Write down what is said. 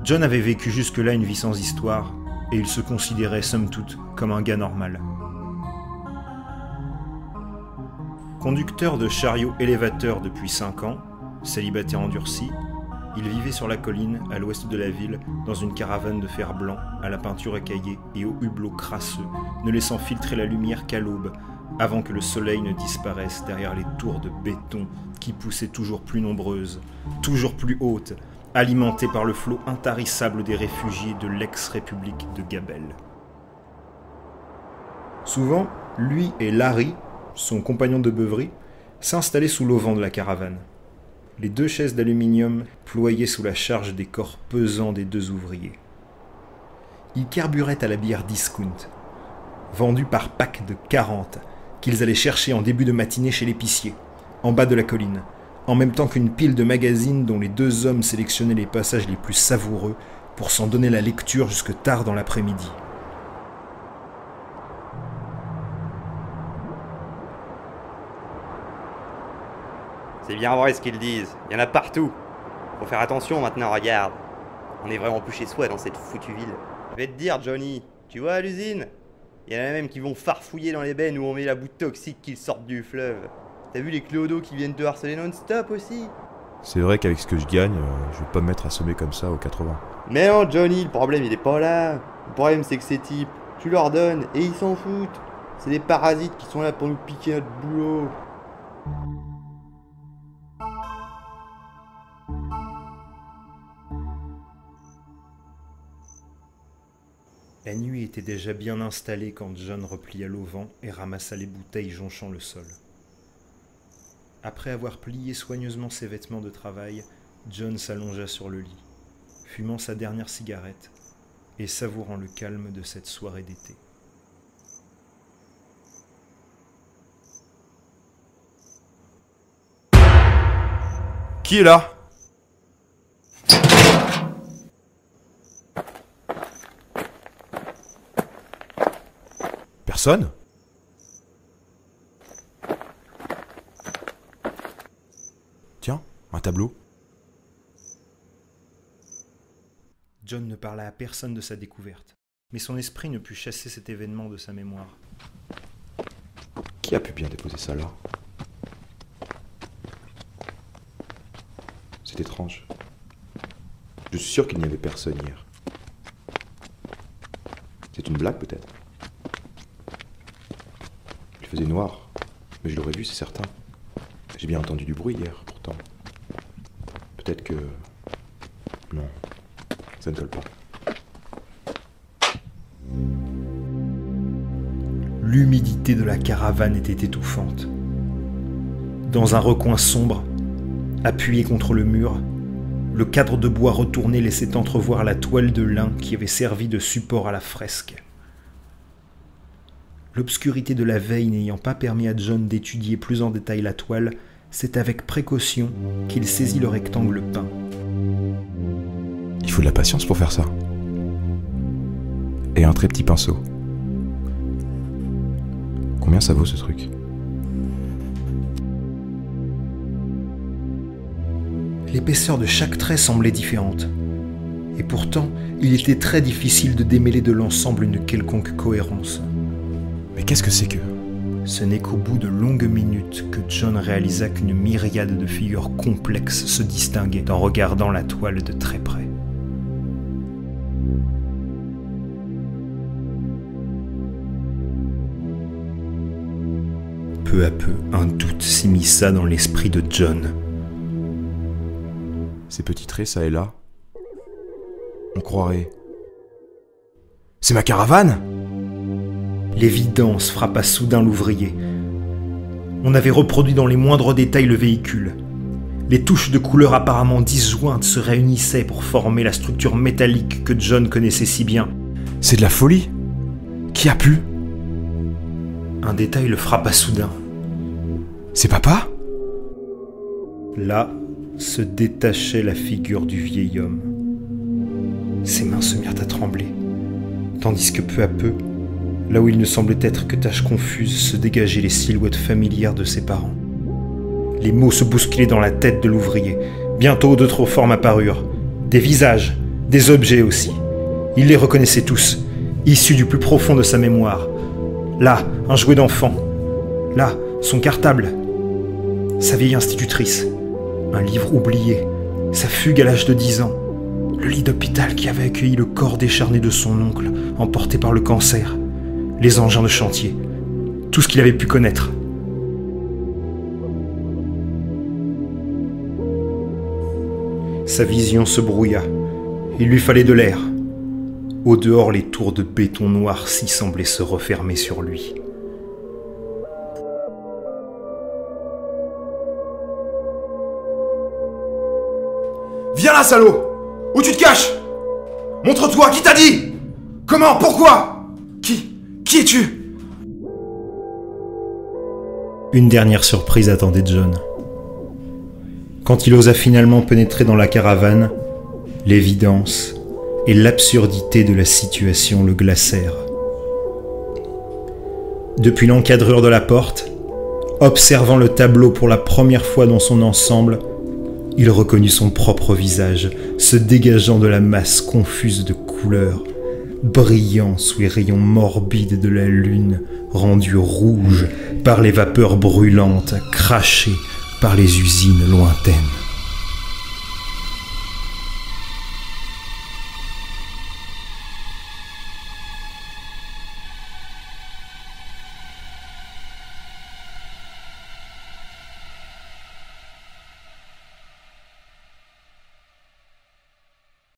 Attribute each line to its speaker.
Speaker 1: John avait vécu jusque-là une vie sans histoire, et il se considérait somme toute comme un gars normal. Conducteur de chariot élévateur depuis 5 ans, célibataire endurci, il vivait sur la colline, à l'ouest de la ville, dans une caravane de fer blanc, à la peinture écaillée et au hublot crasseux, ne laissant filtrer la lumière qu'à l'aube, avant que le soleil ne disparaisse derrière les tours de béton qui poussaient toujours plus nombreuses, toujours plus hautes, alimentées par le flot intarissable des réfugiés de l'ex-république de Gabel. Souvent, lui et Larry, son compagnon de beuverie, s'installaient sous l'auvent de la caravane. Les 2 chaises d'aluminium ployaient sous la charge des corps pesants des 2 ouvriers. Ils carburaient à la bière discount, vendue par pack de 40, qu'ils allaient chercher en début de matinée chez l'épicier, en bas de la colline, en même temps qu'une pile de magazines dont les 2 hommes sélectionnaient les passages les plus savoureux pour s'en donner la lecture jusque tard dans l'après-midi.
Speaker 2: C'est bien vrai ce qu'ils disent, il y en a partout. Faut faire attention maintenant, regarde. On est vraiment plus chez soi dans cette foutue ville. Je vais te dire, Johnny, tu vois à l'usine, il y en a même qui vont farfouiller dans les bennes où on met la boue toxique qu'ils sortent du fleuve. T'as vu les clodos qui viennent te harceler non-stop aussi?
Speaker 3: C'est vrai qu'avec ce que je gagne, je vais pas me mettre à semer comme ça aux 80.
Speaker 2: Mais non, Johnny, le problème il est pas là. Le problème c'est que ces types, tu leur donnes et ils s'en foutent. C'est des parasites qui sont là pour nous piquer notre boulot.
Speaker 1: La nuit était déjà bien installée quand John replia l'auvent et ramassa les bouteilles jonchant le sol. Après avoir plié soigneusement ses vêtements de travail, John s'allongea sur le lit, fumant sa dernière cigarette et savourant le calme de cette soirée d'été.
Speaker 3: Qui est là? Personne? Tiens, un tableau.
Speaker 1: John ne parla à personne de sa découverte, mais son esprit ne put chasser cet événement de sa mémoire.
Speaker 3: Qui a pu bien déposer ça là? C'est étrange. Je suis sûr qu'il n'y avait personne hier. C'est une blague peut-être? Il faisait noir, mais je l'aurais vu, c'est certain. J'ai bien entendu du bruit hier, pourtant. Peut-être que... Non, ça ne colle pas.
Speaker 1: L'humidité de la caravane était étouffante. Dans un recoin sombre, appuyé contre le mur, le cadre de bois retourné laissait entrevoir la toile de lin qui avait servi de support à la fresque. L'obscurité de la veille n'ayant pas permis à John d'étudier plus en détail la toile, c'est avec précaution qu'il saisit le rectangle peint.
Speaker 3: Il faut de la patience pour faire ça. Et un très petit pinceau. Combien ça vaut ce truc?
Speaker 1: L'épaisseur de chaque trait semblait différente. Et pourtant, il était très difficile de démêler de l'ensemble une quelconque cohérence.
Speaker 3: Mais qu'est-ce que c'est que...
Speaker 1: Ce n'est qu'au bout de longues minutes que John réalisa qu'une myriade de figures complexes se distinguaient en regardant la toile de très près. Peu à peu, un doute s'immisça dans l'esprit de John.
Speaker 3: Ces petits traits, ça et là, on croirait... C'est ma caravane?
Speaker 1: L'évidence frappa soudain l'ouvrier. On avait reproduit dans les moindres détails le véhicule. Les touches de couleur apparemment disjointes se réunissaient pour former la structure métallique que John connaissait si bien.
Speaker 3: C'est de la folie? Qui a pu?
Speaker 1: Un détail le frappa soudain.
Speaker 3: C'est papa?
Speaker 1: Là se détachait la figure du vieil homme. Ses mains se mirent à trembler, tandis que peu à peu, là où il ne semblait être que taches confuses, se dégageaient les silhouettes familières de ses parents. Les mots se bousculaient dans la tête de l'ouvrier. Bientôt d'autres formes apparurent. Des visages, Des objets aussi. Il les reconnaissait tous, issus du plus profond de sa mémoire. Là, un jouet d'enfant. Là, son cartable. Sa vieille institutrice. Un livre oublié. Sa fugue à l'âge de 10 ans. Le lit d'hôpital qui avait accueilli le corps décharné de son oncle, emporté par le cancer. Les engins de chantier. Tout ce qu'il avait pu connaître. Sa vision se brouilla. Il lui fallait de l'air. Au dehors, les tours de béton noirci semblaient se refermer sur lui.
Speaker 3: Viens là, salaud! Où tu te caches? Montre-toi, qui t'a dit? Comment? Pourquoi? Qui es-tu?
Speaker 1: Une dernière surprise attendait John. Quand il osa finalement pénétrer dans la caravane, l'évidence et l'absurdité de la situation le glacèrent. Depuis l'encadrure de la porte, observant le tableau pour la première fois dans son ensemble, il reconnut son propre visage, se dégageant de la masse confuse de couleurs, brillant sous les rayons morbides de la lune, rendu rouge par les vapeurs brûlantes, craché par les usines lointaines.